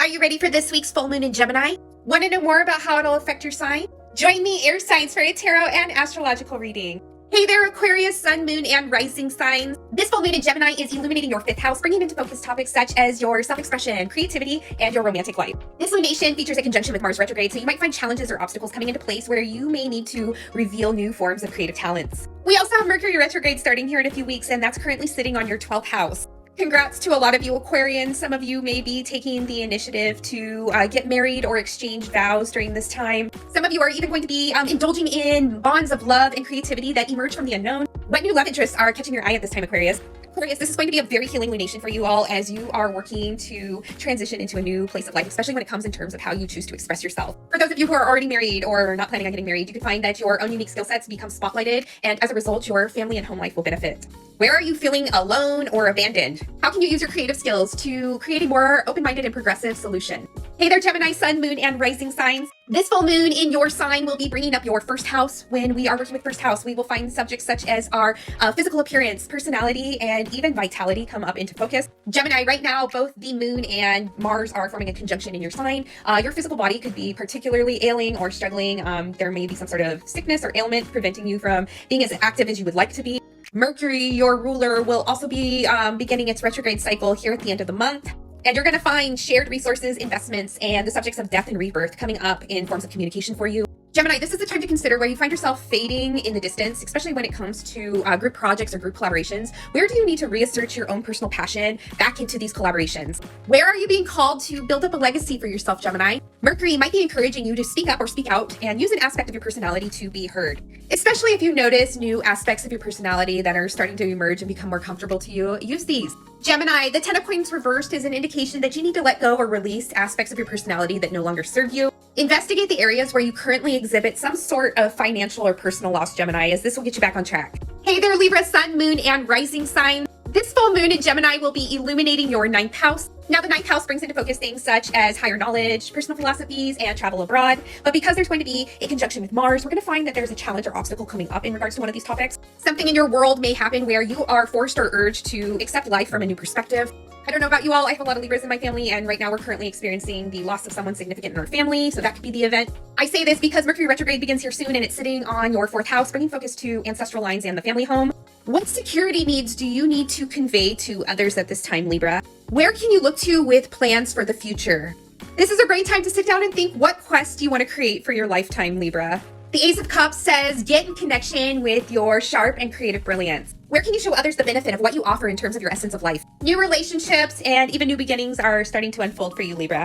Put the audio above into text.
Are you ready for this week's full moon in Gemini? Want to know more about how it'll affect your sign? Join me, air signs, for a tarot and astrological reading. Hey there, Aquarius, sun, moon, and rising signs. This full moon in Gemini is illuminating your 5th house, bringing into focus topics such as your self-expression, creativity, and your romantic life. This lunation features a conjunction with Mars retrograde, so you might find challenges or obstacles coming into place where you may need to reveal new forms of creative talents. We also have Mercury retrograde starting here in a few weeks, and that's currently sitting on your 12th house. Congrats to a lot of you Aquarians. Some of you may be taking the initiative to get married or exchange vows during this time. Some of you are even going to be indulging in bonds of love and creativity that emerge from the unknown. What new love interests are catching your eye at this time, Aquarius? Aquarius, this is going to be a very healing lunation for you all as you are working to transition into a new place of life, especially when it comes in terms of how you choose to express yourself. For those of you who are already married or not planning on getting married, you can find that your own unique skill sets become spotlighted, and as a result, your family and home life will benefit. Where are you feeling alone or abandoned? How can you use your creative skills to create a more open-minded and progressive solution? Hey there, Gemini, sun, moon, and rising signs. This full moon in your sign will be bringing up your first house. When we are working with first house, we will find subjects such as our physical appearance, personality, and even vitality come up into focus. Gemini, right now, both the moon and Mars are forming a conjunction in your sign. Your physical body could be particularly ailing or struggling. There may be some sort of sickness or ailment preventing you from being as active as you would like to be. Mercury, your ruler, will also be beginning its retrograde cycle here at the end of the month. And you're going to find shared resources, investments, and the subjects of death and rebirth coming up in forms of communication for you. Gemini, this is the time to consider where you find yourself fading in the distance, especially when it comes to group projects or group collaborations. Where do you need to reassert your own personal passion back into these collaborations? Where are you being called to build up a legacy for yourself, Gemini? Mercury might be encouraging you to speak up or speak out and use an aspect of your personality to be heard. Especially if you notice new aspects of your personality that are starting to emerge and become more comfortable to you, use these. Gemini, the 10 of Coins reversed is an indication that you need to let go or release aspects of your personality that no longer serve you. Investigate the areas where you currently exhibit some sort of financial or personal loss, Gemini, as this will get you back on track. Hey there, Libra, sun, moon, and rising sign. This full moon in Gemini will be illuminating your 9th house. Now, the 9th house brings into focus things such as higher knowledge, personal philosophies, and travel abroad. But because there's going to be a conjunction with Mars, we're going to find that there's a challenge or obstacle coming up in regards to one of these topics. Something in your world may happen where you are forced or urged to accept life from a new perspective. I don't know about you all, I have a lot of Libras in my family, and right now we're currently experiencing the loss of someone significant in our family, so that could be the event. I say this because Mercury retrograde begins here soon, and it's sitting on your 4th house, bringing focus to ancestral lines and the family home. What security needs do you need to convey to others at this time, Libra? Where can you look to with plans for the future? This is a great time to sit down and think what quest you want to create for your lifetime, Libra. The Ace of Cups says, get in connection with your sharp and creative brilliance. Where can you show others the benefit of what you offer in terms of your essence of life? New relationships and even new beginnings are starting to unfold for you, Libra.